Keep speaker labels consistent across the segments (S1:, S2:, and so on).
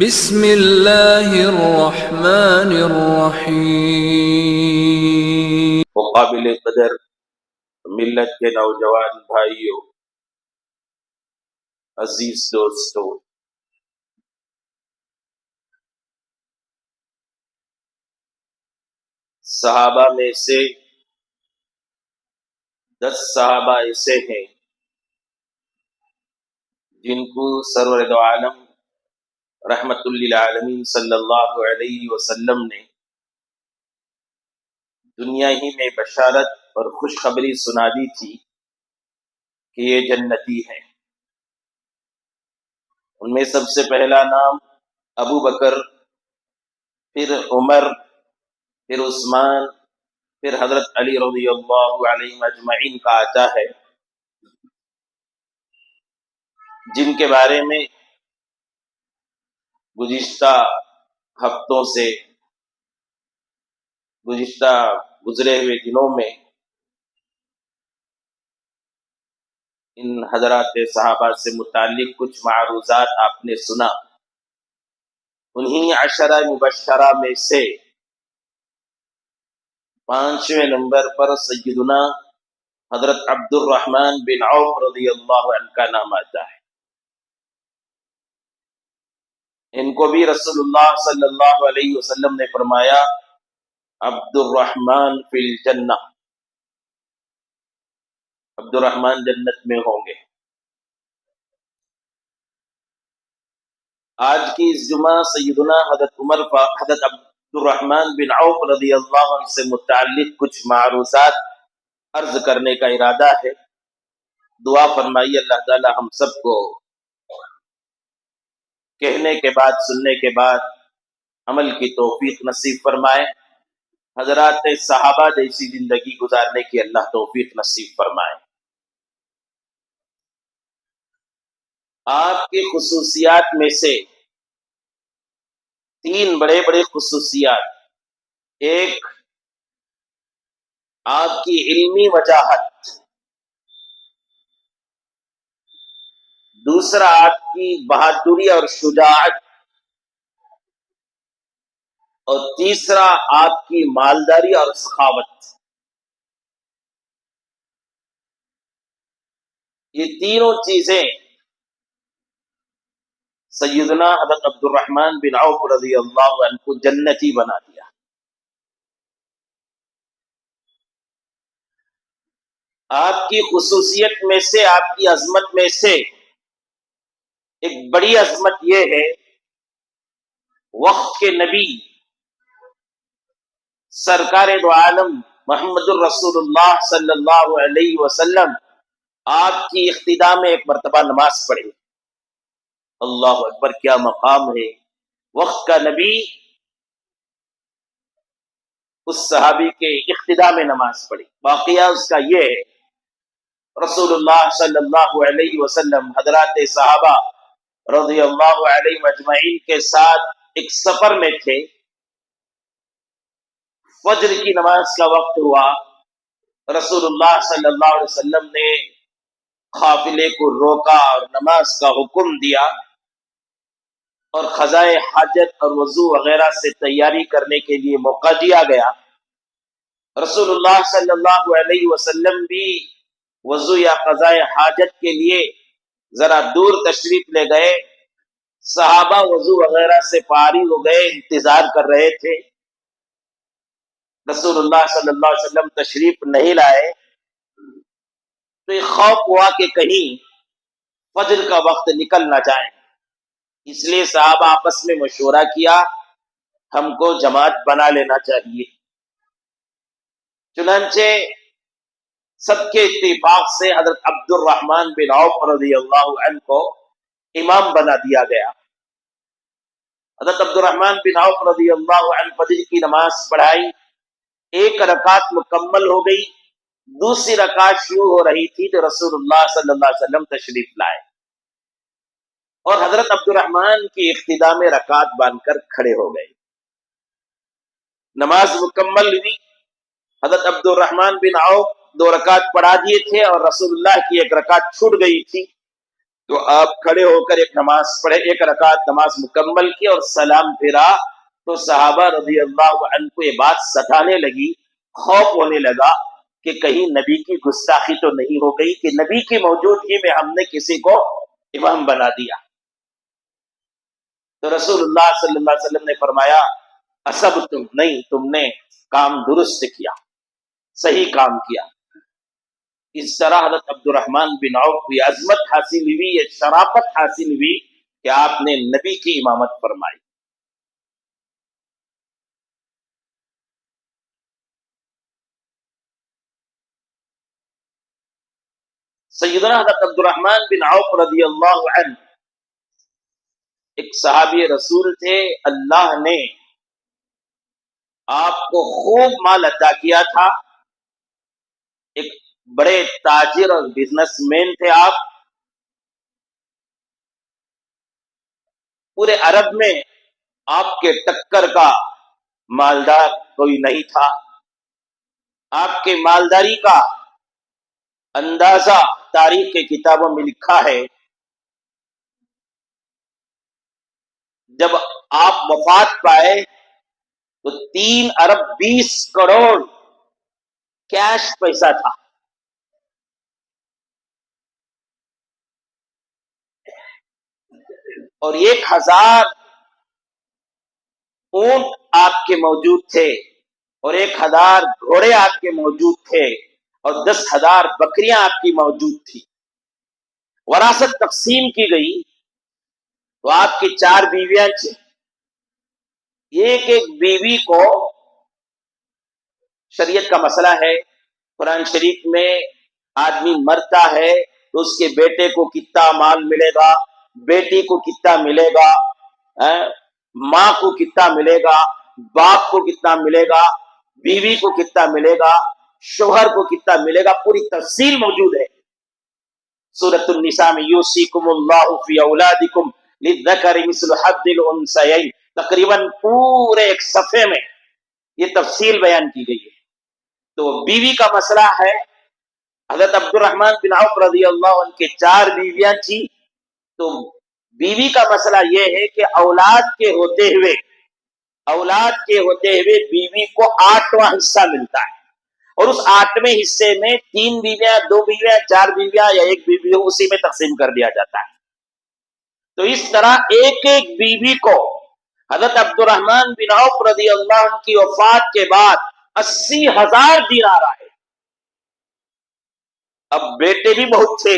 S1: بسم اللہ الرحمن الرحیم۔
S2: قابل قدر ملت کے نوجوان بھائیوں، عزیز دوستوں، صحابہ میں سے 10 صحابہ ایسے ہیں جن کو سرور دو عالم رحمت للعالمین صلی اللہ علیہ وسلم نے دنیا ہی میں بشارت اور خوشخبری سنا دی تھی کہ یہ جنتی ہیں۔ ان میں سب سے پہلا نام ابو بکر، پھر عمر، پھر عثمان، پھر حضرت علی رضی اللہ علیہ اجمعین کا آتا ہے، جن کے بارے میں گزشتہ ہفتوں سے گزرے ہوئے دنوں میں ان حضرات صحابہ سے متعلق کچھ معروضات آپ نے سنا۔ انہی عشرہ مبشرہ میں سے 5ویں نمبر پر سیدنا حضرت عبد الرحمن بن عوف رضی اللہ عنہ کا نام آتا ہے۔ ان کو بھی رسول اللہ صلی اللہ علیہ وسلم نے فرمایا عبد الرحمن فی الجنہ، عبد الرحمن جنت میں ہوں گے۔ آج کی اس جمعہ سیدنا حضرت عبد الرحمن بن عوف رضی اللہ عنہ سے متعلق کچھ معروضات عرض کرنے کا ارادہ ہے۔ دعا فرمائیے اللہ تعالی ہم سب کو کہنے کے بعد، سننے کے بعد عمل کی توفیق نصیب فرمائے، حضرات صحابہ جیسی زندگی گزارنے کی اللہ توفیق نصیب فرمائے۔ آپ کی خصوصیات میں سے 3 بڑے بڑے خصوصیات، ایک آپ کی علمی وجاہت، دوسرا آپ کی بہادری اور شجاعت، اور تیسرا آپ کی مالداری اور سخاوت۔ یہ تینوں چیزیں سیدنا حضرت عبد الرحمن بن عوف رضی اللہ عنہ کو جنتی بنا دیا۔ آپ کی خصوصیت میں سے، آپ کی عظمت میں سے ایک بڑی عظمت یہ ہے، وقت کے نبی سرکار دو عالم محمد الرسول اللہ صلی اللہ علیہ وسلم آپ کی اقتداء میں ایک مرتبہ نماز پڑھی۔ اللہ اکبر، کیا مقام ہے! وقت کا نبی اس صحابی کے اقتداء میں نماز پڑھی۔ واقعہ اس کا یہ ہے، رسول اللہ صلی اللہ علیہ وسلم حضرات صحابہ رضی اللہ علیہ اجمعین کے ساتھ ایک سفر میں تھے۔ فجر کی نماز کا وقت ہوا، رسول اللہ صلی اللہ علیہ وسلم نے قافلے کو روکا اور نماز کا حکم دیا، اور قضائے حاجت اور وضو وغیرہ سے تیاری کرنے کے لیے موقع دیا گیا۔ رسول اللہ صلی اللہ علیہ وسلم بھی وضو یا قضائے حاجت کے لیے ذرا دور تشریف لے گئے۔ صحابہ وضو وغیرہ سے فارغ ہو گئے، انتظار کر رہے تھے۔ رسول اللہ صلی اللہ علیہ وسلم تشریف نہیں لائے تو یہ خوف ہوا کہ کہیں فجر کا وقت نکل نہ جائے، اس لیے صحابہ آپس میں مشورہ کیا ہم کو جماعت بنا لینا چاہیے۔ چنانچہ سب کے اتفاق سے حضرت عبد الرحمن بن عوف رضی اللہ عنہ کو امام بنا دیا گیا۔ حضرت عبد الرحمن بن عوف رضی اللہ عنہ فجر کی نماز پڑھائی، 1 رکعت مکمل ہو گئی، دوسری رکعت شروع ہو رہی تھی تو رسول اللہ صلی اللہ علیہ وسلم تشریف لائے اور حضرت عبد الرحمن کی اقتداء میں رکعت باندھ کر کھڑے ہو گئے۔ نماز مکمل ہوئی، حضرت عبد الرحمن بن عوف 2 رکعت پڑھا دیے تھے اور رسول اللہ کی 1 رکعت چھوٹ گئی تھی، تو آپ کھڑے ہو کر ایک نماز پڑھے، ایک رکعت نماز مکمل کی اور سلام پھرا، تو صحابہ رضی اللہ عنہ کو یہ بات ستانے لگی، خوف ہونے لگا کہ کہیں نبی کی گستاخی تو نہیں ہو گئی کہ نبی کی موجودگی میں ہم نے کسی کو امام بنا دیا۔ تو رسول اللہ صلی اللہ علیہ وسلم نے فرمایا اصبتم، نہیں، تم نے کام درست کیا، صحیح کام کیا۔ اس طرح حضرت عبد الرحمن بن عوف کو یہ عظمت حاصل ہوئی، یہ شرافت حاصل ہوئی کہ آپ نے نبی کی امامت فرمائی۔ سیدنا حضرت عبد الرحمن بن عوف رضی اللہ عنہ ایک صحابی رسول تھے، اللہ نے آپ کو خوب مال عطا کیا تھا، ایک بڑے تاجر اور بزنس مین تھے آپ، پورے عرب میں آپ کے ٹکر کا مالدار کوئی نہیں تھا۔ آپ کے مالداری کا اندازہ تاریخ کے کتابوں میں لکھا ہے، جب آپ وفات پائے تو 3 ارب 20 کروڑ کیش پیسہ تھا۔ اور 1000 اونٹ آپ کے موجود تھے، اور 1000 گھوڑے آپ کے موجود تھے، اور 10,000 بکریاں آپ کی موجود تھی۔ وراثت تقسیم کی گئی تو آپ کی 4 بیویاں تھیں، ایک ایک بیوی کو، شریعت کا مسئلہ ہے، قرآن شریف میں آدمی مرتا ہے تو اس کے بیٹے کو کتنا مال ملے گا، بیٹی کو کتنا ملے گا، ماں کو کتنا ملے گا، باپ کو کتنا ملے گا، بیوی کو کتنا ملے گا، شوہر کو کتنا ملے گا، پوری تفصیل موجود ہے سورۃ النساء میں۔ یوصیکم اللہ فی اولادکم للذکر مثل حظ الانثیین، تقریباً پورے ایک صفحے میں یہ تفصیل بیان کی گئی ہے۔ تو بیوی کا مسئلہ ہے، حضرت عبد الرحمن بن عوف رضی اللہ عنہ کے 4 بیویاں تھیں، تو بیوی کا مسئلہ یہ ہے کہ اولاد کے ہوتے ہوئے بیوی کو 8واں حصہ ملتا ہے، اور اس 8ویں حصے میں 3 بیویاں، 2 بیویاں، 4 بیویاں یا 1 بیوی ہو، اسی میں تقسیم کر دیا جاتا ہے۔ تو اس طرح ایک ایک بیوی کو حضرت عبد الرحمن بن عوف رضی اللہ عنہ کی وفات کے بعد 80,000 دینار آئے۔ اب بیٹے بھی بہت تھے،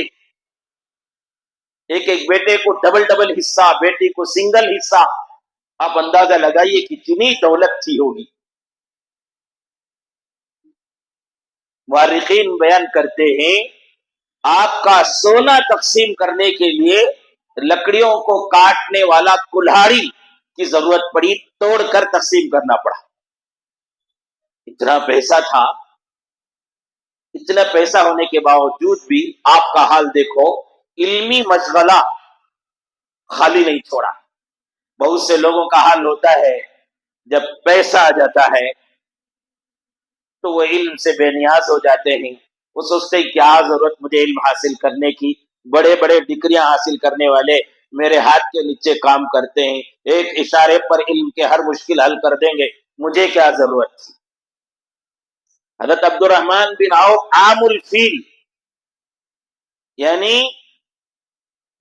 S2: ایک ایک بیٹے کو ڈبل حصہ، بیٹی کو سنگل حصہ، آپ اندازہ لگائیے کتنی دولت تھی ہوگی۔ مورخین بیان کرتے ہیں آپ کا سونا تقسیم کرنے کے لیے لکڑیوں کو کاٹنے والا کلہاڑی کی ضرورت پڑی، توڑ کر تقسیم کرنا پڑا۔ اتنا پیسہ تھا، اتنا پیسہ ہونے کے باوجود بھی آپ کا حال دیکھو، علمی مشغلہ خالی نہیں چھوڑا۔ بہت سے لوگوں کا حال ہوتا ہے جب پیسہ آ جاتا ہے تو وہ علم سے بے نیاز ہو جاتے ہیں، وہ سوچتے ہیں کیا ضرورت مجھے علم حاصل کرنے کی، بڑے بڑے ڈگریاں حاصل کرنے والے میرے ہاتھ کے نیچے کام کرتے ہیں، ایک اشارے پر علم کے ہر مشکل حل کر دیں گے، مجھے کیا ضرورت تھی۔ حضرت عبد الرحمن بن عوف عام الفیل، یعنی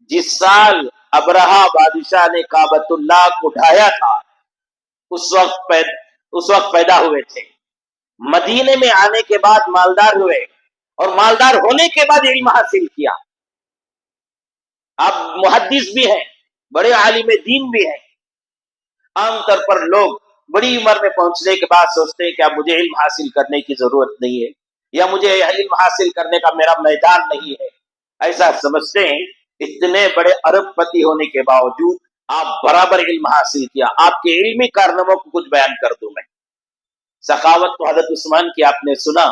S2: جس سال ابرہہ بادشاہ نے کعبۃ اللہ کو ڈھایا تھا اس وقت پیدا ہوئے تھے۔ مدینے میں آنے کے بعد مالدار ہوئے، اور مالدار ہونے کے بعد علم حاصل کیا۔ آپ محدث بھی ہیں، بڑے عالم دین بھی ہیں۔ عام طور پر لوگ بڑی عمر میں پہنچنے کے بعد سوچتے ہیں کہ اب مجھے علم حاصل کرنے کی ضرورت نہیں ہے، یا مجھے علم حاصل کرنے کا میرا میدان نہیں ہے، ایسا سمجھتے ہیں۔ اتنے بڑے ارب پتی ہونے کے باوجود آپ برابر علم حاصل کیا۔ آپ کے علمی کارناموں کو کچھ بیان کر دوں میں۔ سخاوت تو حضرت عثمان کی آپ نے سنا،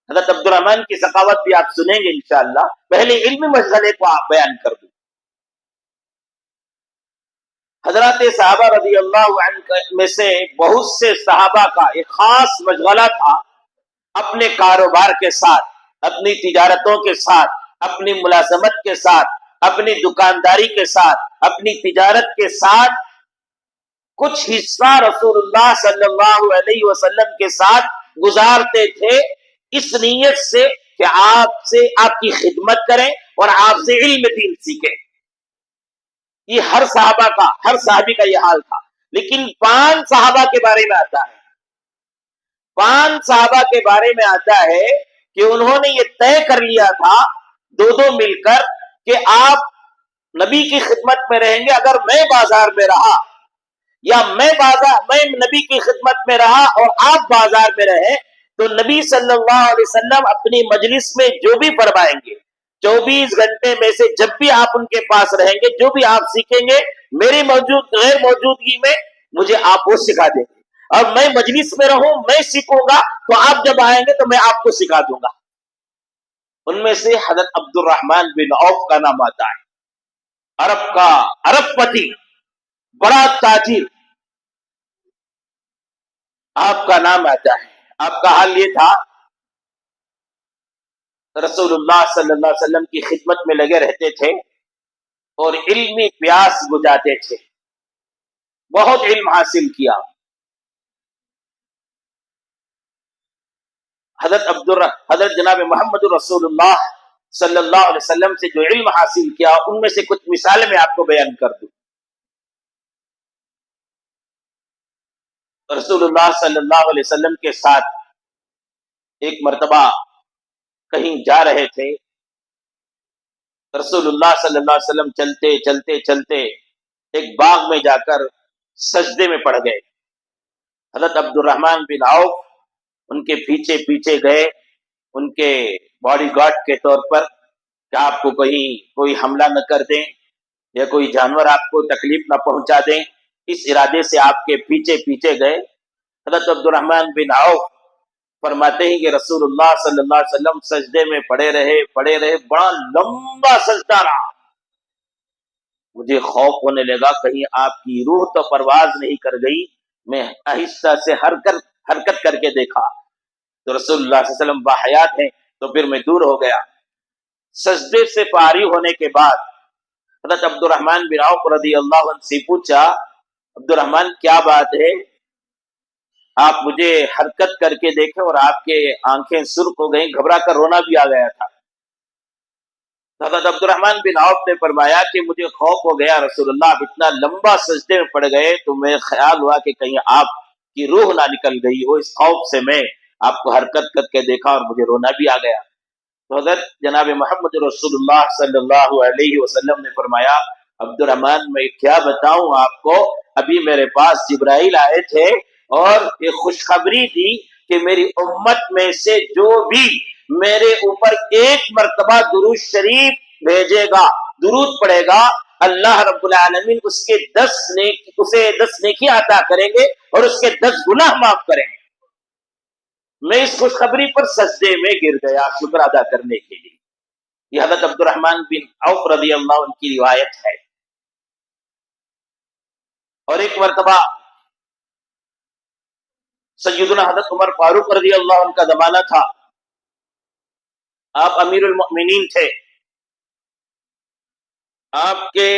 S2: حضرت عبد الرحمن کی سخاوت بھی آپ سنیں گے انشاءاللہ۔ پہلے علمی مشغلے کو آپ بیان کر دوں۔ حضرات صحابہ رضی اللہ عنہ میں سے بہت سے صحابہ کا ایک خاص مشغلہ تھا، اپنے کاروبار کے ساتھ، اپنی تجارتوں کے ساتھ، اپنی ملازمت کے ساتھ، اپنی دکانداری کے ساتھ، اپنی تجارت کے ساتھ کچھ حصہ رسول اللہ صلی اللہ علیہ وسلم کے ساتھ گزارتے تھے، اس نیت سے کہ آپ کی خدمت کریں اور آپ سے علم دین سیکھیں۔ یہ ہر صحابی کا یہ حال تھا۔ لیکن 5 صحابہ کے بارے میں آتا ہے، 5 صحابہ کے بارے میں آتا ہے کہ انہوں نے یہ طے کر لیا تھا دو مل کر کہ آپ نبی کی خدمت میں رہیں گے۔ اگر میں بازار میں رہا یا میں نبی کی خدمت میں رہا اور آپ بازار میں رہے تو نبی صلی اللہ علیہ وسلم اپنی مجلس میں جو بھی فرمائیں گے 24 گھنٹے میں سے جب بھی آپ ان کے پاس رہیں گے، جو بھی آپ سیکھیں گے میری غیر موجودگی میں مجھے آپ وہ سکھا دیں گے، اور میں مجلس میں رہوں میں سیکھوں گا تو آپ جب آئیں گے تو میں آپ کو سکھا دوں گا۔ ان میں سے حضرت عبد الرحمن بن عوف کا نام آتا ہے، عرب پتی، بڑا تاجر، آپ کا نام آتا ہے۔ آپ کا حال یہ تھا، رسول اللہ صلی اللہ علیہ وسلم کی خدمت میں لگے رہتے تھے اور علمی پیاس بجھاتے تھے، بہت علم حاصل کیا۔ حضرت جناب محمد رسول اللہ صلی اللہ علیہ وسلم سے جو علم حاصل کیا ان میں سے کچھ مثالیں میں آپ کو بیان کر دوں۔ رسول اللہ صلی اللہ علیہ وسلم کے ساتھ ایک مرتبہ کہیں جا رہے تھے، رسول اللہ صلی اللہ علیہ وسلم چلتے چلتے چلتے ایک باغ میں جا کر سجدے میں پڑ گئے۔ حضرت عبد الرحمن بن عوف ان کے پیچھے پیچھے گئے، ان کے باڈی گارڈ کے طور پر کہ آپ کو کوئی حملہ نہ کر دیں یا کوئی جانور آپ کو تکلیف نہ پہنچا دیں، اس ارادے سے آپ کے پیچھے پیچھے گئے۔ حضرت عبد الرحمن بن عوف فرماتے ہیں کہ رسول اللہ صلی اللہ علیہ وسلم سجدے میں پڑے رہے، بڑا لمبا سجدہ رہا۔ مجھے خوف ہونے لگا کہیں آپ کی روح تو پرواز نہیں کر گئی۔ میں آہستہ سے حرکت کر کے دیکھا تو رسول اللہ صلی اللہ علیہ وسلم باحیات ہیں، تو پھر میں دور ہو گیا۔ سجدے سے فارغ ہونے کے بعد حضرت عبد الرحمن بن عوف رضی اللہ عنہ سے پوچھا، عبد الرحمن کیا بات ہے؟ آپ مجھے حرکت کر کے دیکھیں اور آپ کے آنکھیں سرخ ہو گئیں، گھبرا کر رونا بھی آ گیا تھا۔ حضرت عبد الرحمن بن عوف نے فرمایا کہ مجھے خوف ہو گیا رسول اللہ، آپ اتنا لمبا سجدے میں پڑ گئے تو میں خیال ہوا کہ کہیں آپ کی روح نہ نکل گئی ہو، اس خوف سے میں آپ کو حرکت کر کے دیکھا اور مجھے رونا بھی آ گیا۔ تو حضرت جناب محمد رسول اللہ صلی اللہ علیہ وسلم نے فرمایا، عبد الرحمن میں کیا بتاؤں آپ کو، ابھی میرے پاس جبرائیل آئے تھے اور یہ خوشخبری دی کہ میری امت میں سے جو بھی میرے اوپر ایک مرتبہ درود شریف بھیجے گا، درود پڑے گا، اللہ رب العالمین اسے 10 نیکی عطا کریں گے اور اس کے 10 گناہ معاف کریں گے۔ میں اس خوشخبری پر سجدے میں گر گیا شکر ادا کرنے کے لیے۔ یہ حضرت عبد الرحمن بن عوف رضی اللہ عنہ کی روایت ہے۔ اور ایک مرتبہ سیدنا حضرت عمر فاروق رضی اللہ عنہ کا زمانہ تھا، آپ امیر المؤمنین تھے، آپ کے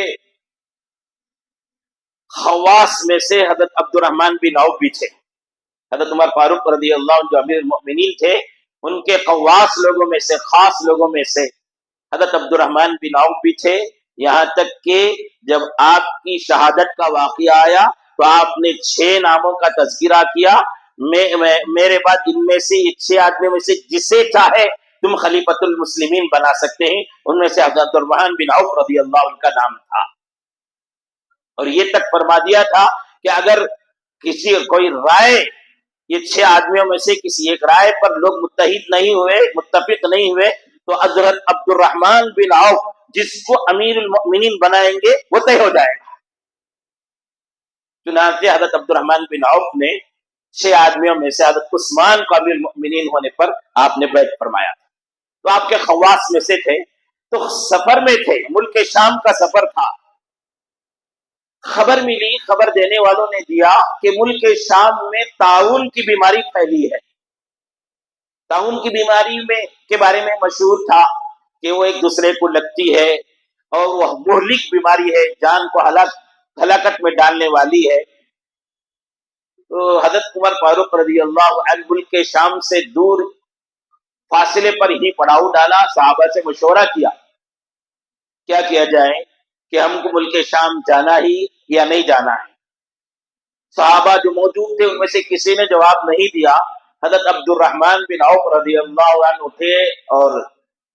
S2: خواص میں سے حضرت عبد الرحمن بن عوف بھی تھے۔ حضرت عمر فاروق رضی اللہ عنہ جو امیر المؤمنین تھے، ان کے خواص لوگوں میں سے، خاص لوگوں میں سے حضرت عبد الرحمن بن عوف بھی تھے۔ یہاں تک کہ جب آپ کی شہادت کا واقعہ آیا تو آپ نے 6 ناموں کا تذکرہ کیا، میرے بعد ان میں سے 6 آدمیوں میں سے جسے چاہے تم خلیفۃ المسلمین بنا سکتے ہیں۔ ان میں سے حضرت عبد الرحمن بن عوف رضی اللہ عنہ کا نام تھا، اور یہ تک فرما دیا تھا کہ اگر کوئی رائے، یہ 6 آدمیوں میں سے کسی ایک رائے پر لوگ متفق نہیں ہوئے تو حضرت عبد الرحمن بن عوف جس کو امیر المؤمنین بنائیں گے وہ طے ہو جائے گا۔ چنانچہ حضرت عبد الرحمن بن عوف نے 6 آدمیوں میں سے حضرت عثمان کو امیر المؤمنین ہونے پر آپ نے بیعت فرمایا تھا۔ تو آپ کے خواص میں سے تھے، تو سفر میں تھے، ملک شام کا سفر تھا، خبر ملی، خبر دینے والوں نے دیا کہ ملک شام میں طاعون کی بیماری پھیلی ہے۔ طاعون کی بیماری کے بارے میں مشہور تھا کہ وہ ایک دوسرے کو لگتی ہے، اور وہ مہلک بیماری ہے، جان کو ہلاکت میں ڈالنے والی ہے. تو حضرت عمر فاروق رضی اللہ عنہ ملک کے شام سے دور فاصلے پر ہی پڑاؤ ڈالا. صحابہ سے مشورہ کیا کیا جائے کہ ہم کو ملک شام جانا ہی یا نہیں جانا ہے. صحابہ جو موجود تھے ان میں سے کسی نے جواب نہیں دیا. حضرت عبد الرحمن بن عوف رضی اللہ عنہ اٹھے اور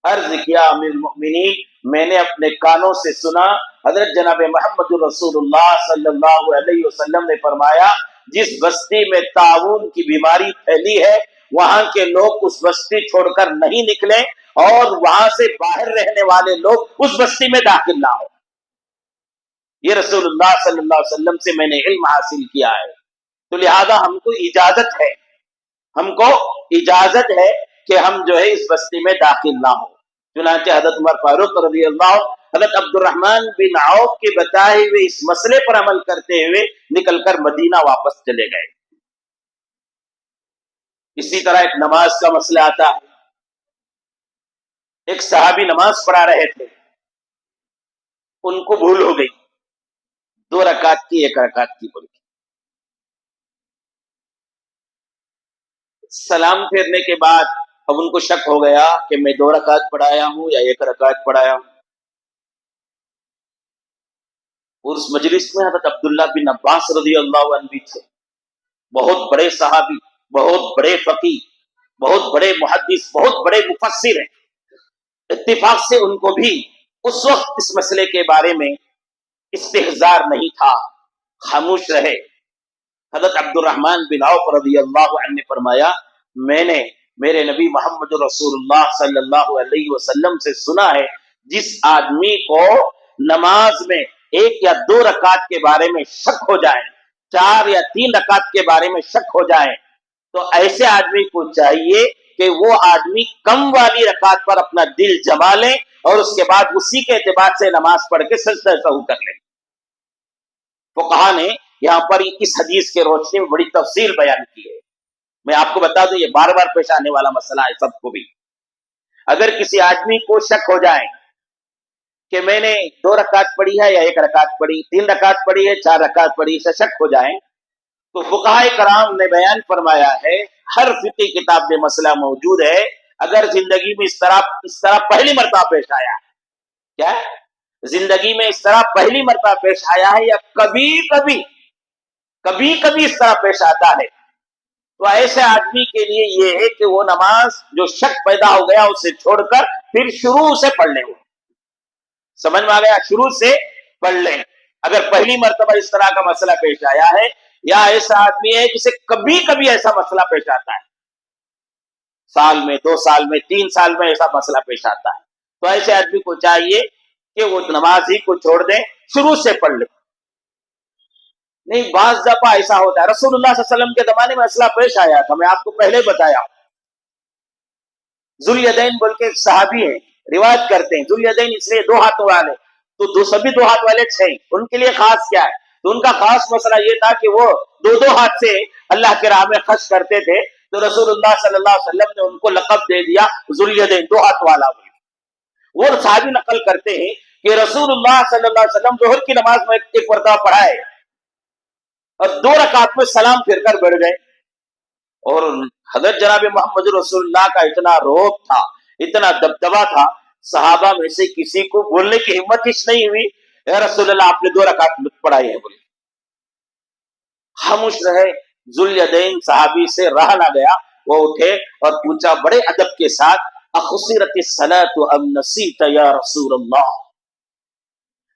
S2: عرض کیا، امیر المؤمنین میں نے اپنے کانوں سے سنا حضرت جناب محمد رسول اللہ صلی اللہ علیہ وسلم نے فرمایا جس بستی میں طاعون کی بیماری پھیلی ہے وہاں کے لوگ اس بستی چھوڑ کر نہیں نکلیں اور وہاں سے باہر رہنے والے لوگ اس بستی میں داخل نہ ہو. یہ رسول اللہ صلی اللہ علیہ وسلم سے میں نے علم حاصل کیا ہے. تو لہذا ہم کو اجازت ہے کہ ہم جو ہے اس بستی میں داخل نہ ہو. چنانچہ حضرت عمر فاروق رضی اللہ حضرت عبد الرحمن بن عوف کے بتائے ہوئے اس مسئلے پر عمل کرتے ہوئے نکل کر مدینہ واپس چلے گئے. اسی طرح ایک نماز کا مسئلہ آتا ہے. ایک صحابی نماز پڑھا رہے تھے، ان کو بھول ہو گئی، 2 رکعت کی 1 رکعت کی بول کے. سلام پھیرنے کے بعد اب ان کو شک ہو گیا کہ میں 2 رکعت پڑھایا ہوں یا 1 رکعت پڑھایا ہوں. اور اس مجلس میں حضرت عبداللہ بن عباس رضی اللہ عنہ بھی تھے، بہت بڑے صحابی، بہت بڑے فقیہ، بہت بڑے محدث، بہت بڑے مفسر ہیں. اتفاق سے ان کو بھی اس وقت اس مسئلے کے بارے میں استحضار نہیں تھا، خاموش رہے. حضرت عبد الرحمن بن عوف رضی اللہ عنہ نے فرمایا میں نے میرے نبی محمد رسول اللہ صلی اللہ علیہ وسلم سے سنا ہے جس آدمی کو نماز میں 1 یا 2 رکعت کے بارے میں شک ہو جائے، 4 یا 3 رکعت کے بارے میں شک ہو جائے، تو ایسے آدمی کو چاہیے کہ وہ آدمی کم والی رکعت پر اپنا دل جما لے اور اس کے بعد اسی کے اعتبار سے نماز پڑھ کے سجدہ سہو کر لے. فقہا نے یہاں پر اس حدیث کے روشنی میں بڑی تفصیل بیان کی ہے. میں آپ کو بتا دوں یہ بار بار پیش آنے والا مسئلہ ہے سب کو بھی. اگر کسی آدمی کو شک ہو جائے کہ میں نے 2 رکعت پڑھی ہے یا 1 رکعت پڑھی، 3 رکعت پڑھی ہے، 4 رکعت پڑھی، اسے شک ہو جائے تو فقہائے کرام نے بیان فرمایا ہے، ہر فقہی کتاب میں مسئلہ موجود ہے. اگر زندگی میں اس طرح پہلی مرتبہ پیش آیا ہے، کیا ہے؟ زندگی میں اس طرح پہلی مرتبہ پیش آیا ہے یا کبھی کبھی اس طرح پیش آتا ہے، تو ایسے آدمی کے لیے یہ ہے کہ وہ نماز جو شک پیدا ہو گیا اسے چھوڑ کر پھر شروع سے پڑھ لیں. سمجھ میں آ گیا؟ شروع سے پڑھ لیں. اگر پہلی مرتبہ اس طرح کا مسئلہ پیش آیا ہے یا ایسا آدمی ہے جسے کبھی ایسا مسئلہ پیش آتا ہے، سال میں 2 سال میں 3 سال میں ایسا مسئلہ پیش آتا ہے، تو ایسے آدمی کو چاہیے کہ وہ نماز ہی کو چھوڑ دیں، شروع سے پڑھ لیں. نہیں، بعض دفعہ ایسا ہوتا ہے. رسول اللہ صلی اللہ علیہ وسلم کے زمانے میں مسئلہ پیش آیا تھا، میں آپ کو پہلے بتایا ہوں. ذوالیدین بول کے ایک صحابی ہیں، روایت کرتے ہیں ذوالیدین اس لیے 2 ہاتھوں والے، تو سبھی 2 ہاتھ والے تھے، ان کے لیے خاص کیا ہے؟ تو ان کا خاص مسئلہ یہ تھا کہ وہ 2 ہاتھ سے اللہ کے راہ میں خرچ کرتے تھے. تو رسول اللہ صلی اللہ علیہ وسلم نے ان کو لقب دے دیا ذوالیدین، 2 ہاتھ والا. وہ صحابی نقل کرتے ہیں کہ رسول اللہ صلی اللہ علیہ وسلم ظہر کی نماز میں ایک مرتبہ پڑھائے اور 2 رکعت میں سلام پھر کر بیٹھ گئے، اور حضرت جناب محمد رسول اللہ کا اتنا روب تھا، اتنا دبدبا تھا، صحابہ میں سے کسی کو بولنے کی ہمت ہی نہیں ہوئی اے رسول اللہ آپ نے 2 رکعت پڑھائی ہے بولے. خاموش رہے. ذوالیدین صحابی سے رہا نہ گیا، وہ اٹھے اور پوچھا بڑے ادب کے ساتھ اخسرت الصلاۃ ام نسیت یا رسول اللہ.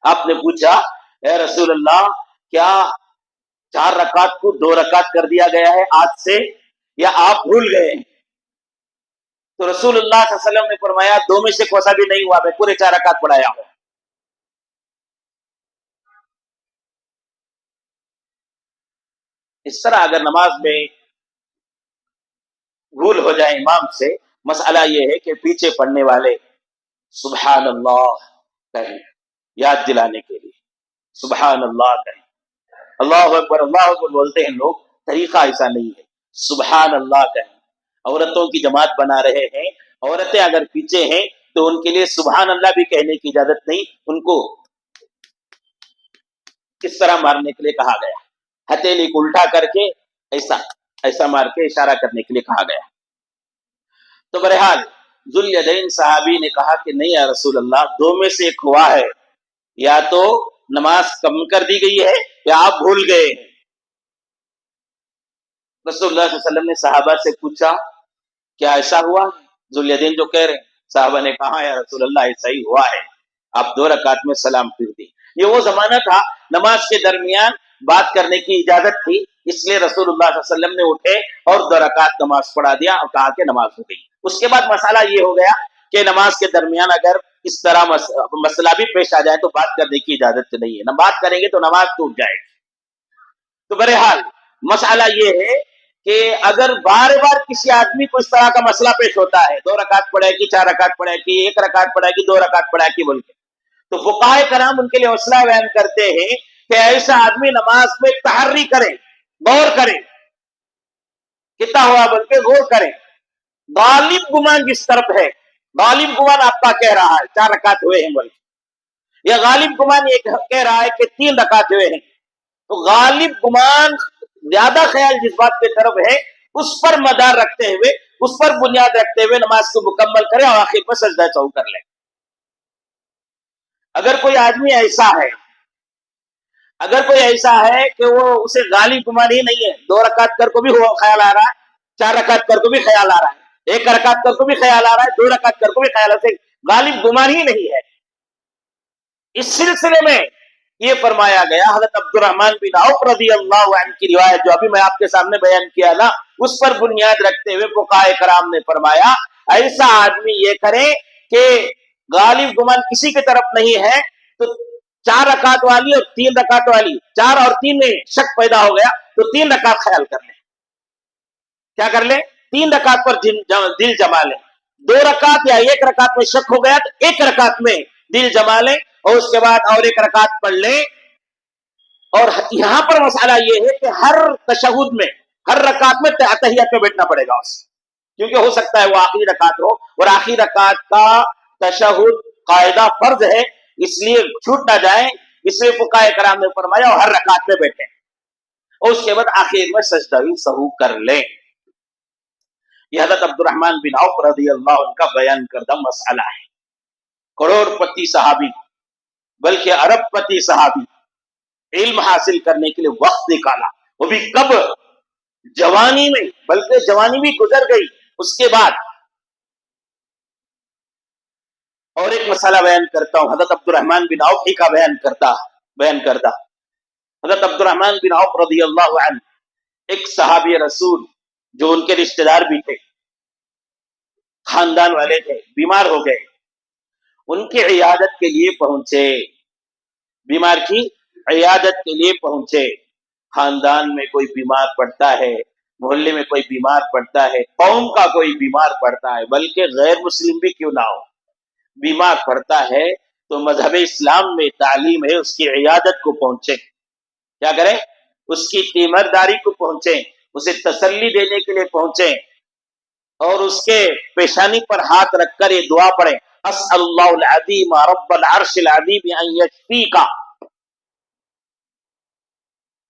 S2: آپ نے پوچھا اے رسول اللہ کیا 4 رکعت کو 2 رکعت کر دیا گیا ہے آج سے یا آپ بھول گئے؟ تو رسول اللہ صلی اللہ علیہ وسلم نے فرمایا 2 میں سے کوئی سا بھی نہیں ہوا، میں پورے 4 رکعت پڑھایا ہوں. اس طرح اگر نماز میں بھول ہو جائے امام سے، مسئلہ یہ ہے کہ پیچھے پڑھنے والے سبحان اللہ کہیں یاد دلانے کے لیے، سبحان اللہ کہیں. اللہ اکبر بولتے ہیں لوگ، طریقہ ایسا نہیں ہے. سبحان اللہ کہیں. عورتوں کی جماعت بنا رہے ہیں، عورتیں اگر پیچھے ہیں تو ان کے لیے سبحان اللہ بھی کہنے کی اجازت نہیں، ان کو کس طرح مارنے کے لیے کہا گیا، ہتھیلی کو الٹا کر کے ایسا ایسا مار کے اشارہ کرنے کے لیے کہا گیا۔ تو بہرحال ذوالیدین صحابی نے کہا کہ نہیں یا رسول اللہ، دو میں سے ایک ہوا ہے، یا تو نماز کم کر دی گئی ہے یا آپ بھول گئے ہیں۔ رسول اللہ صلی اللہ علیہ وسلم نے صحابہ سے پوچھا کیا ایسا ہوا؟ ذوالیدین جو کہہ رہے ہیں، صحابہ نے کہا یا رسول اللہ ایسا ہی ہوا ہے، آپ 2 رکعت میں سلام پھر دی۔ یہ وہ زمانہ تھا نماز کے درمیان بات کرنے کی اجازت تھی، اس لیے رسول اللہ صلی اللہ علیہ وسلم نے اٹھے اور 2 رکعت نماز پڑھا دیا اور کہا کہ نماز ہو گئی۔ اس کے بعد مسئلہ یہ ہو گیا کہ نماز کے درمیان اگر اس طرح مسئلہ بھی پیش آ جائے تو بات کرنے کی اجازت نہیں ہے، نہ بات کریں گے تو نماز ٹوٹ جائے گی۔ تو بہرحال مسئلہ یہ ہے کہ اگر بار بار کسی آدمی کو اس طرح کا مسئلہ پیش ہوتا ہے، 2 رکعت پڑھے گی، 4 رکعت پڑھے گی، 1 رکعت پڑھے گی، 2 رکعت پڑھے گی بول کے، تو فقہائے کرام ان کے لیے حوصلہ بیان کرتے ہیں کہ ایسا آدمی نماز میں تحری کرے، غور کرے، کتنا ہوا بول کے غور کرے۔ غالب گمان جس طرف ہے، غالب گمان آپ کا کہہ رہا ہے 4 رکعت ہوئے ہیں بول کے، یا غالب گمان یہ کہہ رہا ہے کہ 3 رکعت ہوئے ہیں، تو غالب گمان زیادہ خیال جس بات کی طرف ہے اس پر مدار رکھتے ہوئے، اس پر بنیاد رکھتے ہوئے نماز کو مکمل کرے اور آخر میں سجدہ سہو کر لے۔ اگر کوئی آدمی ایسا ہے، اگر کوئی ایسا ہے کہ وہ اسے غالب گمان ہی نہیں ہے، 2 رکعت کر کو بھی خیال آ رہا ہے، 4 رکعت کر کو بھی خیال آ رہا ہے، 1 رکعت کر کو بھی خیال آ رہا ہے، 2 رکعت کر کو بھی خیال آ رہا ہے، غالب گمان ہی نہیں ہے، اس سلسلے میں یہ فرمایا گیا، حضرت عبد الرحمن بن عوف رضی اللہ عنہ کی روایت جو ابھی میں آپ کے سامنے بیان کیا نا، اس پر بنیاد رکھتے ہوئے فقہائے کرام نے فرمایا ایسا آدمی یہ کرے کہ غالب گمان کسی کی طرف نہیں ہے، تو 4 رکعت والی اور 3 رکعت والی، 4 اور 3 میں شک پیدا ہو گیا تو 3 رکعت خیال کر لیں، کیا کر لیں؟ 3 رکعت پر دل جما لیں، 2 رکعت یا 1 رکعت میں شک ہو گیا تو 1 رکعت میں دل جما لیں اور اس کے بعد اور 1 رکعت پڑھ لیں۔ اور یہاں پر مسئلہ یہ ہے کہ ہر تشہد میں، ہر رکعت میں تحیت میں بیٹھنا پڑے گا اسے، کیونکہ ہو سکتا ہے وہ آخری رکعت ہو اور آخری رکعت کا تشہد قاعدہ فرض ہے، اس لیے چھوٹ نہ جائے، اس لیے فقہائے کرام نے فرمایا اور ہر رکعت میں بیٹھیں اور اس کے بعد آخر میں سجدہ سہو کر لیں۔ یہ حضرت عبد الرحمن بن عوف رضی اللہ عنہ کا بیان کردہ مسئلہ ہے۔ کروڑ پتی صحابی، بلکہ ارب پتی صحابی، علم حاصل کرنے کے لیے وقت نکالا، وہ بھی کب؟ جوانی میں، بلکہ جوانی بھی گزر گئی اس کے بعد۔ اور ایک مسئلہ بیان کرتا ہوں، حضرت عبد الرحمن بن عوف ہی کا بیان کرتا حضرت عبد الرحمن بن عوف رضی اللہ عنہ ایک صحابی رسول جو ان کے رشتہ دار بھی تھے، خاندان والے تھے، بیمار ہو گئے، ان کی عیادت کے لیے پہنچے، بیمار کی عیادت کے لیے پہنچے۔ خاندان میں کوئی بیمار پڑتا ہے، محلے میں کوئی بیمار پڑتا ہے، قوم کا کوئی بیمار پڑتا ہے، بلکہ غیر مسلم بھی کیوں نہ ہو، بیمار پڑتا ہے تو مذہب اسلام میں تعلیم ہے اس کی عیادت کو پہنچے، کیا کریں؟ اس کی تیمارداری کو پہنچے، اسے تسلی دینے کے لیے پہنچے اور اس کے پیشانی پر ہاتھ رکھ کر یہ دعا پڑھیں، اسأل اللہ العظیم رب العرش العظیم ان یشفیک۔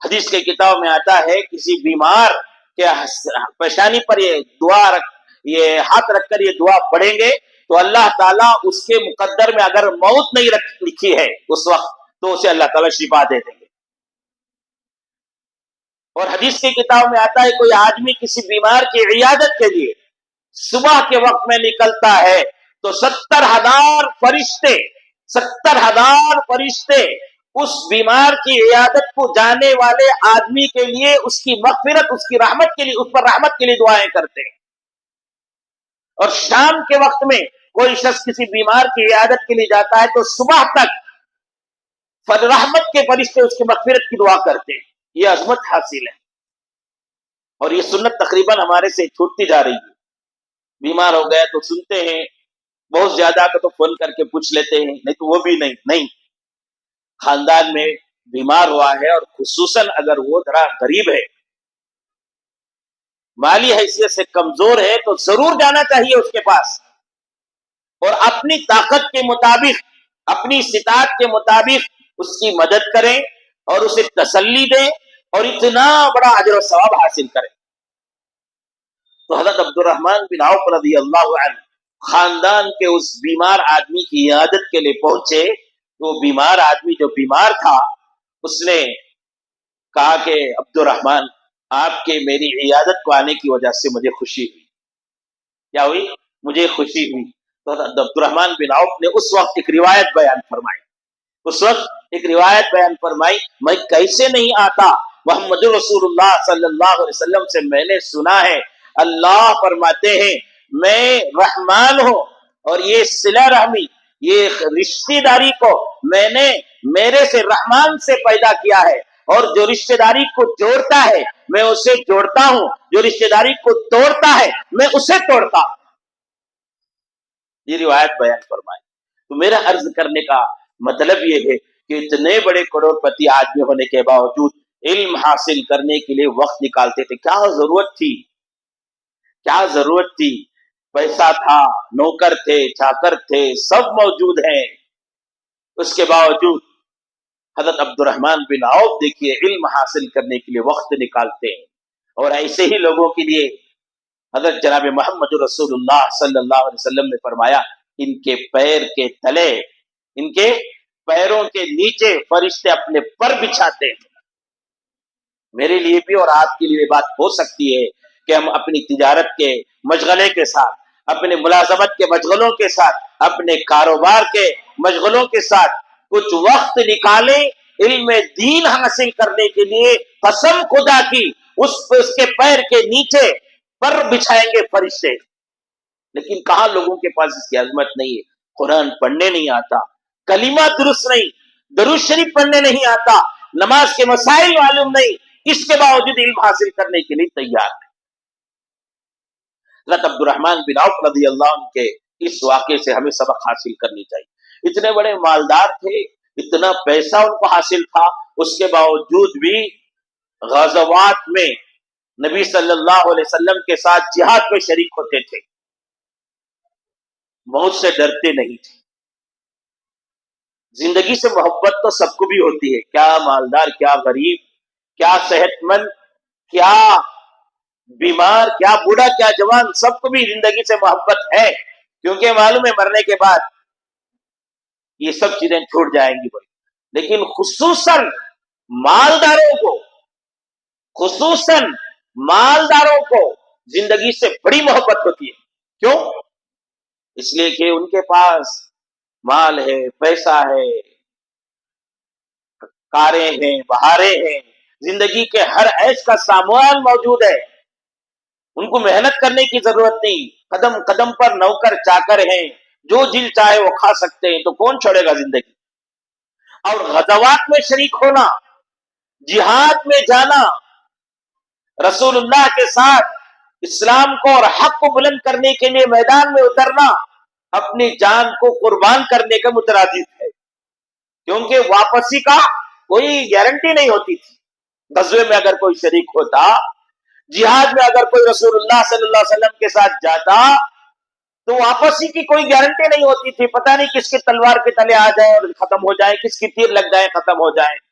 S2: حدیث کے کتاب میں آتا ہے کسی بیمار کے پیشانی پر یہ ہاتھ رکھ کر یہ دعا پڑھیں گے تو اللہ تعالیٰ اس کے مقدر میں اگر موت نہیں لکھی ہے اس وقت تو اسے اللہ تعالیٰ شفا دے دیں گے۔ اور حدیث کی کتاب میں آتا ہے کوئی آدمی کسی بیمار کی عیادت کے لیے صبح کے وقت میں نکلتا ہے تو 70,000 فرشتے اس بیمار کی عیادت کو جانے والے آدمی کے لیے اس کی مغفرت، اس کی رحمت کے لیے، اس پر رحمت کے لیے دعائیں کرتے ہیں۔ اور شام کے وقت میں کوئی شخص کسی بیمار کی عیادت کے لیے جاتا ہے تو صبح تک رحمت کے فرشتے اس کی مغفرت کی دعا کرتے ہیں۔ یہ عظمت حاصل ہے اور یہ سنت تقریباً ہمارے سے چھوٹتی جا رہی ہے۔ بیمار ہو گیا تو سنتے ہیں، بہت زیادہ کا تو فون کر کے پوچھ لیتے ہیں، نہیں تو وہ بھی نہیں۔ خاندان میں بیمار ہوا ہے اور خصوصاً اگر وہ ذرا غریب ہے، مالی حیثیت سے کمزور ہے تو ضرور جانا چاہیے اس کے پاس، اور اپنی طاقت کے مطابق، اپنی استطاعت کے مطابق اس کی مدد کریں اور اسے تسلی دیں اور اتنا بڑا اجر و ثواب حاصل کریں۔ تو حضرت عبد الرحمن بن عوف رضی اللہ عنہ خاندان کے اس بیمار آدمی کی عیادت کے لیے پہنچے۔ تو بیمار آدمی جو بیمار تھا اس نے کہا کہ عبد الرحمن، آپ کے میری عیادت کو آنے کی وجہ سے مجھے خوشی ہوئی۔ کیا ہوئی؟ مجھے خوشی ہوئی۔ تو حضرت عبد الرحمن بن عوف نے اس وقت ایک روایت بیان فرمائی، میں کیسے نہیں آتا، محمد رسول اللہ صلی اللہ علیہ وسلم سے میں نے سنا ہے، اللہ فرماتے ہیں میں رحمان ہوں، اور یہ صلہ رحمی، یہ رشتہ داری کو میں نے میرے سے رحمان سے پیدا کیا ہے، اور جو رشتہ داری کو جوڑتا ہے میں اسے جوڑتا ہوں، جو رشتہ داری کو توڑتا ہے میں اسے توڑتا ہوں۔ یہ روایت بیان فرمائی۔ تو میرا عرض کرنے کا مطلب یہ ہے کہ اتنے بڑے کروڑ پتی آدمی ہونے کے باوجود علم حاصل کرنے کے لیے وقت نکالتے تھے۔ کیا ضرورت تھی؟ پیسہ تھا، نوکر تھے، چاکر تھے، سب موجود ہیں، اس کے باوجود حضرت عبد الرحمن بن عوف دیکھیے علم حاصل کرنے کے لیے وقت نکالتے ہیں۔ اور ایسے ہی لوگوں کے لیے حضرت جناب محمد رسول اللہ صلی اللہ علیہ وسلم نے فرمایا، ان کے پیر کے تلے، ان کے پیروں کے نیچے فرشتے اپنے پر بچھاتے ہیں۔ میرے لیے بھی اور آپ کے لیے بات ہو سکتی ہے کہ ہم اپنی تجارت کے مشغلے کے ساتھ، اپنے ملازمت کے مشغلوں کے ساتھ، اپنے کاروبار کے مشغلوں کے ساتھ کچھ وقت نکالیں علم دین حاصل کرنے کے لیے۔ قسم خدا کی اس کے پیر کے نیچے پر بچھائیں گے فرشتے۔ لیکن کہاں لوگوں کے پاس اس کی عظمت نہیں ہے، قرآن پڑھنے نہیں آتا، کلمہ درست نہیں، درود شریف پڑھنے نہیں آتا، نماز کے مسائل معلوم نہیں، اس کے باوجود علم حاصل کرنے کے لیے تیار نہیں۔ حضرت عبد الرحمن بن عوف رضی اللہ عنہ کے اس واقعے سے ہمیں سبق حاصل کرنی چاہیے۔ اتنے بڑے مالدار تھے، اتنا پیسہ ان کو حاصل تھا، اس کے باوجود بھی غزوات میں نبی صلی اللہ علیہ وسلم کے ساتھ جہاد میں شریک ہوتے تھے، موت سے ڈرتے نہیں تھے۔ زندگی سے محبت تو سب کو بھی ہوتی ہے، کیا مالدار، کیا غریب، کیا صحت مند، کیا بیمار، کیا بوڑھا، کیا جوان، سب کو بھی زندگی سے محبت ہے، کیونکہ معلوم ہے مرنے کے بعد یہ سب چیزیں چھوٹ جائیں گی بھائی۔ لیکن خصوصاً مالداروں کو زندگی سے بڑی محبت ہوتی ہے۔ کیوں؟ اس لیے کہ ان کے پاس مال ہے، پیسہ ہے، کاریں ہیں، بہاریں ہیں، زندگی کے ہر عیش کا سامان موجود ہے، ان کو محنت کرنے کی ضرورت نہیں، قدم قدم پر نوکر چاکر ہیں، جو دل چاہے وہ کھا سکتے ہیں، تو کون چھوڑے گا زندگی؟ اور غزوات میں شریک ہونا، جہاد میں جانا، رسول اللہ کے ساتھ اسلام کو اور حق کو بلند کرنے کے لیے میدان میں اترنا، اپنی جان کو قربان کرنے کا مترادف ہے، کیونکہ واپسی کا کوئی گارنٹی نہیں ہوتی تھی۔ غزوے میں اگر کوئی شریک ہوتا، جہاد میں اگر کوئی رسول اللہ صلی اللہ علیہ وسلم کے ساتھ جاتا، تو واپسی کی کوئی گارنٹی نہیں ہوتی تھی، پتہ نہیں کس کی تلوار کے تلے آ جائے اور ختم ہو جائے، کس کی تیر لگ جائے ختم ہو جائے۔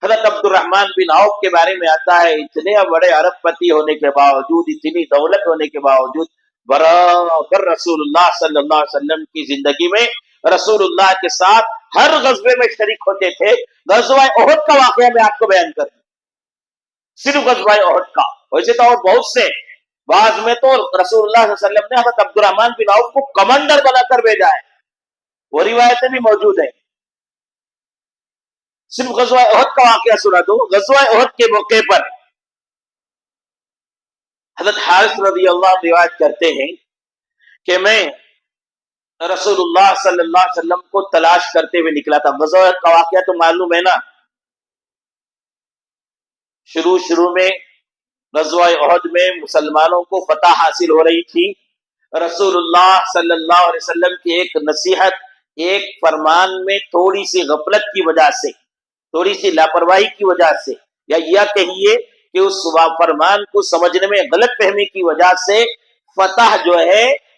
S2: حضرت عبد الرحمن بن عوف کے بارے میں آتا ہے، اتنے بڑے ارب پتی ہونے کے باوجود، اتنی دولت ہونے کے باوجود، برابر رسول اللہ صلی اللہ علیہ وسلم کی زندگی میں رسول اللہ کے ساتھ ہر غزوے میں شریک ہوتے تھے۔ غزوہ احد کا واقعہ میں آپ کو بیان کر دوں، صرف غزوہ احد کا، ویسے تو اور بہت سے، بعض میں تو رسول اللہ صلی اللہ علیہ وسلم نے حضرت عبد الرحمن بن عوف کو کمانڈر بنا کر بھیجا ہے، وہ روایتیں بھی موجود ہیں۔ صرف غزوہ احد کا واقعہ سنا دو۔ غزوہ احد کے موقع پر حضرت حارث رضی اللہ عنہ روایت کرتے ہیں کہ میں رسول اللہ صلی اللہ علیہ وسلم کو تلاش کرتے ہوئے نکلا تھا۔ غزوہ احد کا واقعہ تو معلوم ہے نا، شروع میں غزوہ احد میں مسلمانوں کو فتح حاصل ہو رہی تھی، رسول اللہ صلی اللہ علیہ وسلم کی ایک نصیحت، ایک فرمان میں تھوڑی سی غفلت کی وجہ سے، تھوڑی سی لاپرواہی کی وجہ سے، یا کہیے کہ اس فرمان کو سمجھنے میں غلط فہمی کی وجہ سے فتح جو ہے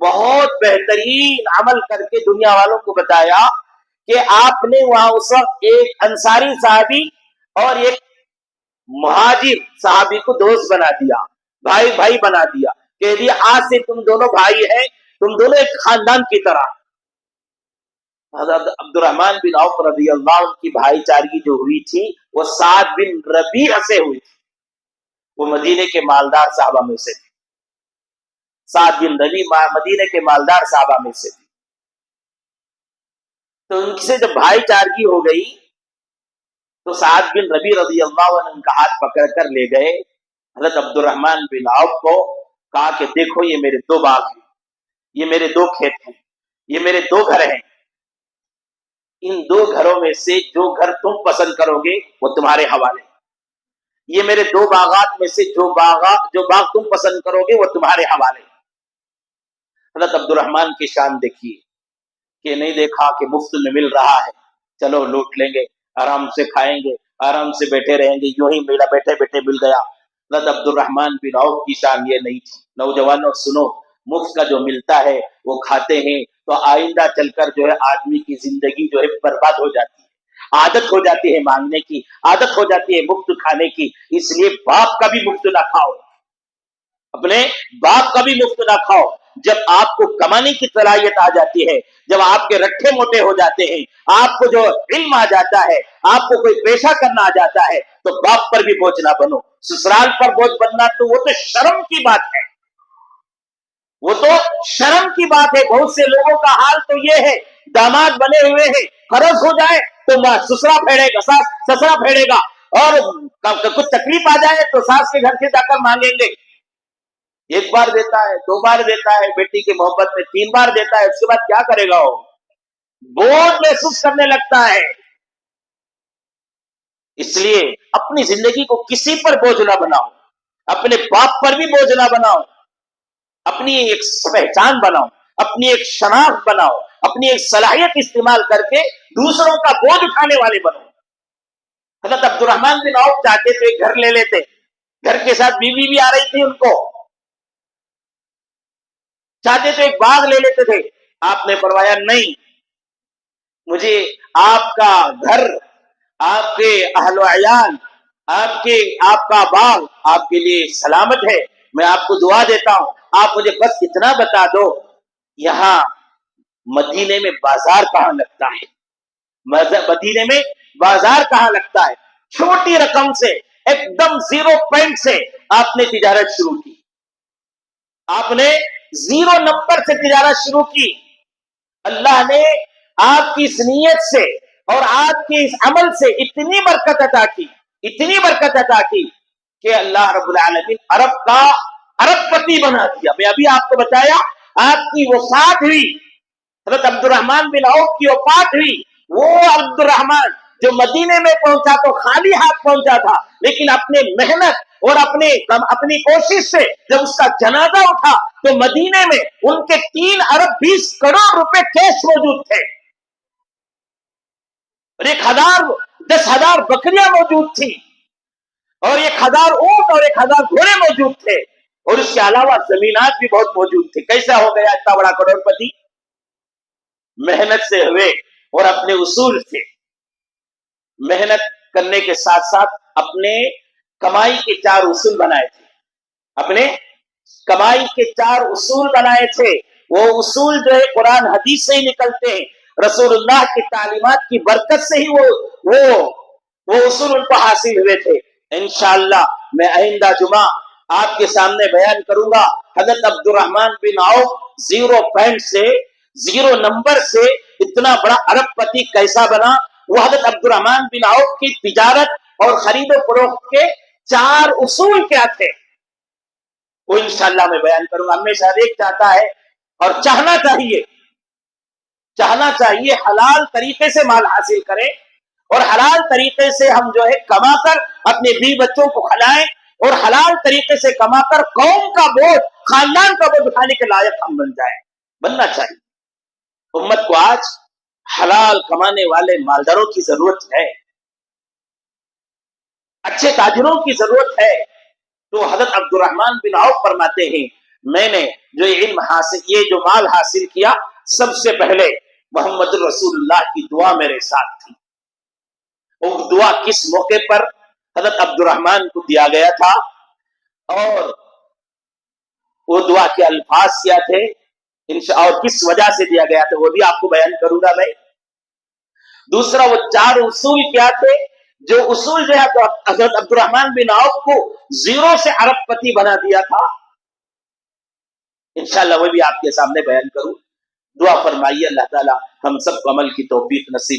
S2: بہت بہترین عمل کر کے دنیا والوں کو بتایا کہ آپ نے وہاں اس وقت ایک انصاری صحابی اور ایک مہاجر صحابی کو دوست بنا دیا، بھائی بھائی بنا دیا، کہہ دیا آج سے تم دونوں بھائی ہیں، تم دونوں ایک خاندان کی طرح۔ حضرت عبد الرحمن بن عوف رضی اللہ عنہ کی بھائی چارگی جو ہوئی تھی وہ سعد بن ربیع سے ہوئی تھی، وہ مدینے کے مالدار صحابہ میں سے تھے، سعد بن ربیع مدینے کے مالدار صحابہ میں سے تھے۔ تو ان سے جب بھائی چارگی ہو گئی تو سعد بن ربیع رضی اللہ عنہ ان کا ہاتھ پکڑ کر لے گئے حضرت عبد الرحمن بن عوف کو، کہا کہ دیکھو یہ میرے دو باغ ہیں، یہ میرے دو کھیت ہیں، یہ میرے دو گھر ہیں، ان دو گھروں میں سے جو گھر تم پسند کرو گے وہ تمہارے حوالے، یہ میرے دو باغات میں سے جو باغ تم پسند کرو گے وہ تمہارے حوالے۔ حضرت عبد الرحمن کی شان دیکھیے کہ نہیں دیکھا کہ مفت میں مل رہا ہے، چلو لوٹ لیں گے، آرام سے کھائیں گے، آرام سے بیٹھے رہیں گے، یوں ہی میرا بیٹھے بیٹھے مل گیا۔ حضرت عبد الرحمن بن عوف کی شان یہ نہیں تھی۔ نوجوانوں سنو، مفت کا جو ملتا ہے وہ کھاتے ہیں تو آئندہ چل کر جو ہے آدمی کی زندگی جو ہے برباد ہو جاتی ہے، عادت ہو جاتی ہے مانگنے کی، عادت ہو جاتی ہے مفت کھانے کی، اس لیے باپ کا بھی مفت نہ کھاؤ، اپنے باپ کا بھی مفت نہ کھاؤ۔ جب آپ کو کمانے کی صلاحیت آ جاتی ہے، جب آپ کے رٹھے موٹے ہو جاتے ہیں، آپ کو جو علم آ جاتا ہے، آپ کو کوئی پیشہ کرنا آ جاتا ہے تو باپ پر بھی بوجھ نہ بنو۔ سسرال پر بوجھ بننا تو وہ تو شرم کی بات ہے، وہ تو شرم کی بات ہے۔ بہت سے لوگوں کا حال تو یہ ہے، داماد بنے ہوئے ہیں، فرض ہو جائے تو سسرا پھیڑے گا، سسرا پھیڑے گا، اور کچھ تکلیف آ جائے تو ساس کے گھر سے جا کر مانگیں گے۔ ایک بار دیتا ہے، دو بار دیتا ہے، بیٹی کی محبت میں 3 بار دیتا ہے، اس کے بعد کیا کرے گا؟ وہ بوجھ محسوس کرنے لگتا ہے۔ اس لیے اپنی زندگی کو کسی پر بوجھ نہ بناؤ، اپنے باپ پر بھی بوجھ نہ بناؤ، اپنی ایک پہچان بناؤ، اپنی ایک شناخت بناؤ، اپنی ایک صلاحیت استعمال کر کے دوسروں کا بوجھ اٹھانے والے بنو۔ حضرت عبد الرحمن بن عوف چاہتے تھے گھر لے لیتے، گھر کے ساتھ بیوی بھی آ رہی تھی، ان کو چاہتے تھے ایک باغ لے لیتے تھے، آپ نے فرمایا نہیں، مجھے آپ کا گھر، آپ کے اہل و عیال، آپ کا باغ آپ کے لیے سلامت ہے، میں آپ کو دعا دیتا ہوں، آپ مجھے بس اتنا بتا دو یہاں مدینے میں بازار کہاں لگتا ہے، مدینے میں بازار کہاں لگتا ہے۔ چھوٹی رقم سے، ایک دم 0 پوائنٹ سے آپ نے تجارت شروع کی، آپ نے 0 نمبر سے تجارت شروع کی۔ اللہ نے آپ کی اس نیت سے اور آپ کے اس عمل سے اتنی برکت عطا کی، اتنی برکت عطا کی کہ اللہ رب العالمین ارب پتی بنا دیا۔ میں ابھی آپ کو بتایا، آپ کی وفات ہوئی، حضرت عبد الرحمن بن عوف کی وفات ہوئی، وہ عبد الرحمن جو مدینے میں پہنچا تو خالی ہاتھ پہنچا تھا، لیکن اپنے محنت اور اپنی کوشش سے جب اس کا جنازہ اٹھا تو مدینے میں ان کے 3 ارب 20 کروڑ روپے کیش موجود تھے، اور 10,000 بکریاں موجود تھی، اور 1,000 اونٹ اور 1,000 گھوڑے موجود تھے، اور اس کے علاوہ زمینات بھی بہت موجود تھے۔ کیسا ہو گیا اتنا بڑا کروڑ پتی؟ محنت سے ہوئے اور اپنے اصول سے، محنت کرنے کے ساتھ ساتھ اپنے کمائی کے 4 اصول بنائے تھے، اپنے کمائی کے 4 اصول بنائے تھے۔ وہ اصول جو ہے قرآن حدیث سے ہی نکلتے ہیں، رسول اللہ کی تعلیمات کی برکت سے ہی وہ اصول ان کو حاصل ہوئے تھے۔ انشاءاللہ میں آئندہ جمعہ آپ کے سامنے بیان کروں گا حضرت عبد الرحمن بن عوف 0 پوائنٹ سے، 0 نمبر سے اتنا بڑا ارب پتی کیسا بنا۔ وہ حضرت عبد الرحمن بن عوف کی تجارت اور خرید و فروخت کے 4 اصول کیا تھے، وہ انشاءاللہ میں بیان کروں گا۔ ہمیشہ ایک چاہتا ہے اور چاہنا چاہیے حلال طریقے سے مال حاصل کریں، اور حلال طریقے سے ہم جو ہے کما کر اپنے بیوی بچوں کو کھلائیں، اور حلال طریقے سے کما کر قوم کا بوجھ، خاندان کا بوجھ اٹھانے کے لائق ہم بننا چاہیے۔ امت کو آج حلال کمانے والے مالداروں کی ضرورت ہے، اچھے تاجروں کی ضرورت ہے۔ تو حضرت عبد الرحمن بن عوف فرماتے ہیں میں نے جو علم حاصل، یہ جو مال حاصل کیا، سب سے پہلے محمد رسول اللہ کی دعا میرے ساتھ تھی۔ وہ دعا کس موقع پر حضرت عبد الرحمن کو دیا گیا تھا اور وہ دعا کے الفاظ کیا تھے اور کس وجہ سے دیا گیا تھا، وہ بھی آپ کو بیان کروں گا میں۔ دوسرا، وہ 4 اصول کیا تھے، جو اصول جو ہے تو حضرت عبد الرحمن بن عوف کو زیرو سے ارب پتی بنا دیا تھا، انشاءاللہ وہ بھی آپ کے سامنے بیان کروں۔ دعا فرمائیے اللہ تعالی ہم سب کو عمل کی توفیق نصیب